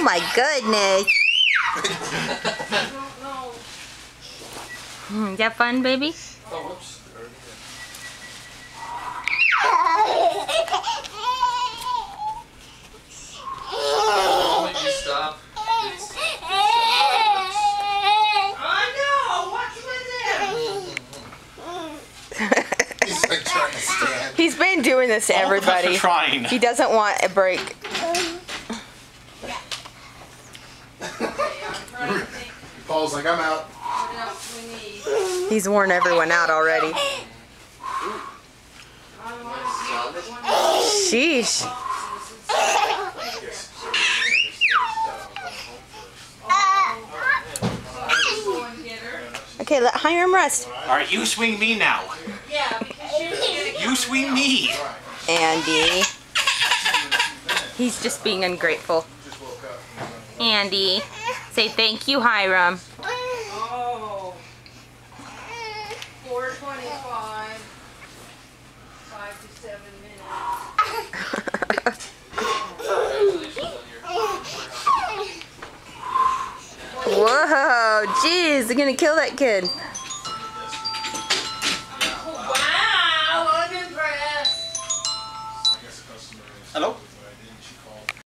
Oh my goodness. Is that fun, baby? Oh, whoops. I'll make you stop. He's like trying to stand. He's been doing this to everybody. Trying. He doesn't want a break. Paul's like, I'm out. He's worn everyone out already. Sheesh. Okay, let Hiram rest. Alright, you swing me now. You swing me. Andy. He's just being ungrateful. Andy. Say thank you, Hiram. Oh. 4:25. 5 to 7 minutes. Whoa, jeez, they're gonna kill that kid. Wow, I'm impressed. Hello?